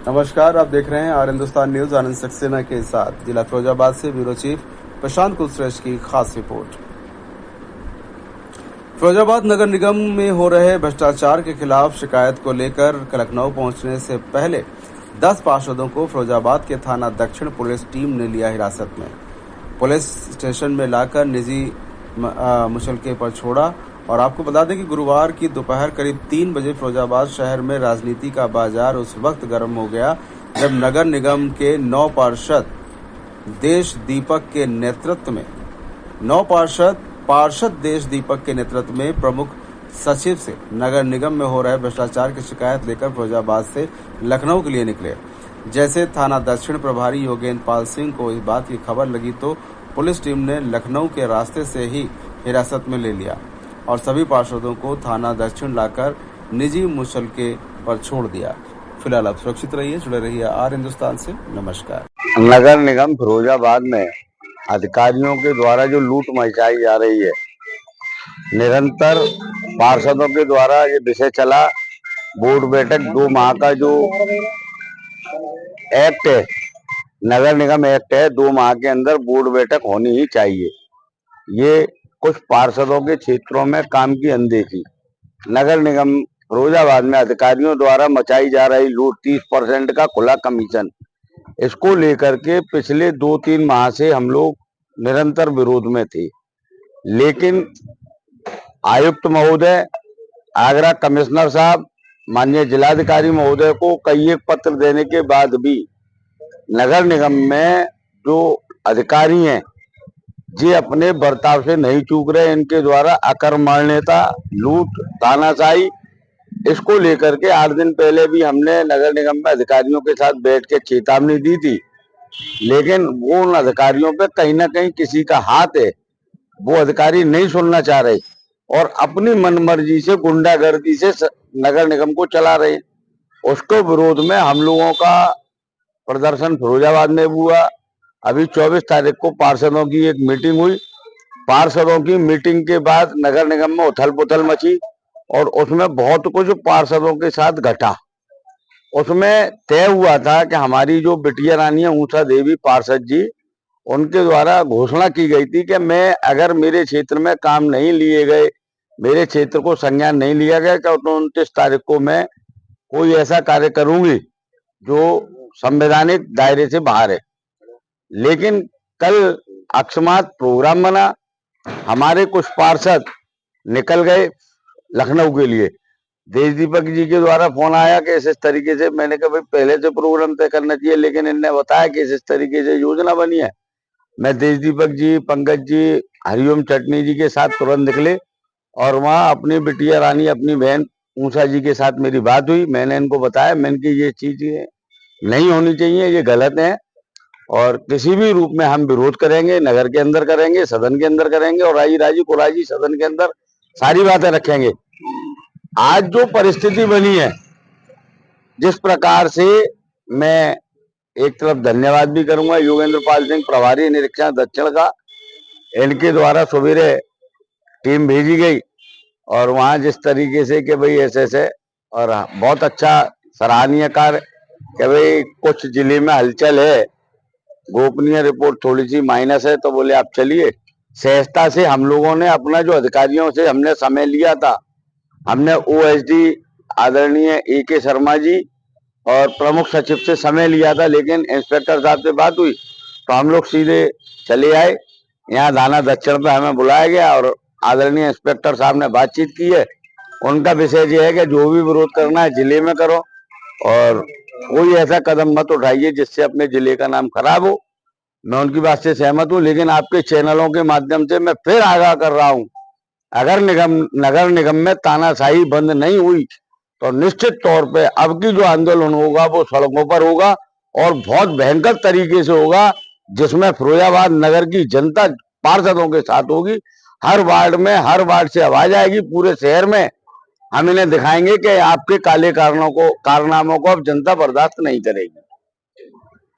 नमस्कार, आप देख रहे हैं आर हिंदुस्तान न्यूज। आनंद सक्सेना के साथ जिला फिरोजाबाद से ब्यूरो चीफ प्रशांत कुलश्रेष्ठ की खास रिपोर्ट। फिरोजाबाद नगर निगम में हो रहे भ्रष्टाचार के खिलाफ शिकायत को लेकर लखनऊ पहुंचने से पहले 10 पार्षदों को फिरोजाबाद के थाना दक्षिण पुलिस टीम ने लिया हिरासत में। पुलिस स्टेशन में लाकर निजी मुचलके पर छोड़ा। और आपको बता दें कि गुरुवार की दोपहर करीब 3 बजे फिरोजाबाद शहर में राजनीति का बाजार उस वक्त गर्म हो गया जब नगर निगम के 9 पार्षद देश दीपक के नेतृत्व में प्रमुख सचिव से नगर निगम में हो रहे भ्रष्टाचार की शिकायत लेकर फिरोजाबाद से लखनऊ के लिए निकले। जैसे थाना दक्षिण प्रभारी योगेंद्र पाल सिंह को इस बात की खबर लगी तो पुलिस टीम ने लखनऊ के रास्ते से ही हिरासत में ले लिया और सभी पार्षदों को थाना दक्षिण लाकर निजी मुचलके पर छोड़ दिया। फिलहाल आप सुरक्षित रहिए, जुड़े रहिए आर हिंदुस्तान से। नमस्कार। नगर निगम फिरोजाबाद में अधिकारियों के द्वारा जो लूट मचाई जा रही है, निरंतर पार्षदों के द्वारा ये विषय चला। बोर्ड बैठक 2 माह का जो एक्ट है, नगर निगम एक्ट है, 2 माह के अंदर बोर्ड बैठक होनी ही चाहिए। ये कुछ पार्षदों के क्षेत्रों में काम की अनदेखी, नगर निगम फिरोजाबाद में अधिकारियों द्वारा मचाई जा रही लूट, 30% का खुला कमीशन, इसको लेकर के पिछले 2-3 माह से हम लोग निरंतर विरोध में थे। लेकिन आयुक्त महोदय, आगरा कमिश्नर साहब, माननीय जिलाधिकारी महोदय को कई एक पत्र देने के बाद भी नगर निगम में जो अधिकारी हैं ये अपने बर्ताव से नहीं चूक रहे। इनके द्वारा अकर्मण्यता, लूट, तानाशाही, इसको लेकर के 8 दिन पहले भी हमने नगर निगम में अधिकारियों के साथ बैठ के चेतावनी दी थी। लेकिन वो उन अधिकारियों पे कहीं ना कहीं किसी का हाथ है, वो अधिकारी नहीं सुनना चाह रहे और अपनी मनमर्जी से, गुंडागर्दी से नगर निगम को चला रहे। उसको विरोध में हम लोगों का प्रदर्शन फिरोजाबाद में हुआ। अभी 24 तारीख को पार्षदों की एक मीटिंग हुई। पार्षदों की मीटिंग के बाद नगर निगम में उथल पुथल मची और उसमें बहुत कुछ पार्षदों के साथ घटा। उसमें तय हुआ था कि हमारी जो बिटिया रानी है ऊषा देवी पार्षद जी, उनके द्वारा घोषणा की गई थी कि मैं अगर मेरे क्षेत्र में काम नहीं लिए गए, मेरे क्षेत्र को संज्ञान नहीं लिया गया, तो 29 तारीख को मैं कोई ऐसा कार्य करूंगी जो संवैधानिक दायरे से बाहर है। लेकिन कल अकस्मात प्रोग्राम बना, हमारे कुछ पार्षद निकल गए लखनऊ के लिए। देश दीपक जी के द्वारा फोन आया कि इस तरीके से, मैंने कहा भाई पहले से प्रोग्राम तय करना चाहिए, लेकिन इनने बताया कि इस तरीके से योजना बनी है। मैं देश दीपक जी, पंकज जी, हरिओम चटनी जी के साथ तुरंत निकले और वहाँ अपनी बिटिया रानी, अपनी बहन ऊषा जी के साथ मेरी बात हुई। मैंने इनको बताया, मैंने कि ये चीज नहीं होनी चाहिए, ये गलत है और किसी भी रूप में हम विरोध करेंगे, नगर के अंदर करेंगे, सदन के अंदर करेंगे और राजी राजी को राजी सदन के अंदर सारी बातें रखेंगे। आज जो परिस्थिति बनी है, जिस प्रकार से, मैं एक तरफ धन्यवाद भी करूंगा योगेंद्र पाल सिंह, प्रभारी निरीक्षण दक्षिण का, इनके द्वारा सवेरे टीम भेजी गई और वहां जिस तरीके से कि भाई ऐसे और बहुत अच्छा सराहनीय कार्य कि भाई कुछ जिले में हलचल है, गोपनीय रिपोर्ट थोड़ी सी माइनस है, तो बोले आप चलिए। सहजता से हम लोगों ने अपना जो अधिकारियों से हमने समय लिया था, हमने ओएसडी आदरणीय AK शर्मा जी और प्रमुख सचिव से समय लिया था, लेकिन इंस्पेक्टर साहब से बात हुई तो हम लोग सीधे चले आए। यहाँ थाना दक्षिण पे हमें बुलाया गया और आदरणीय इंस्पेक्टर साहब ने बातचीत की है। उनका विषय ये है कि जो भी विरोध करना है जिले में करो और कोई ऐसा कदम मत उठाइए जिससे अपने जिले का नाम खराब हो। मैं उनकी बात से सहमत हूँ, लेकिन आपके चैनलों के माध्यम से मैं फिर आगाह कर रहा हूँ, अगर नगर निगम में तानाशाही बंद नहीं हुई तो निश्चित तौर पे अब की जो आंदोलन होगा वो सड़कों पर होगा और बहुत भयंकर तरीके से होगा, जिसमें फिरोजाबाद नगर की जनता पार्षदों के साथ होगी। हर वार्ड से आवाज आएगी, पूरे शहर में हम इन्हें दिखाएंगे कि आपके काले कारनामों को अब जनता बर्दाश्त नहीं करेगी।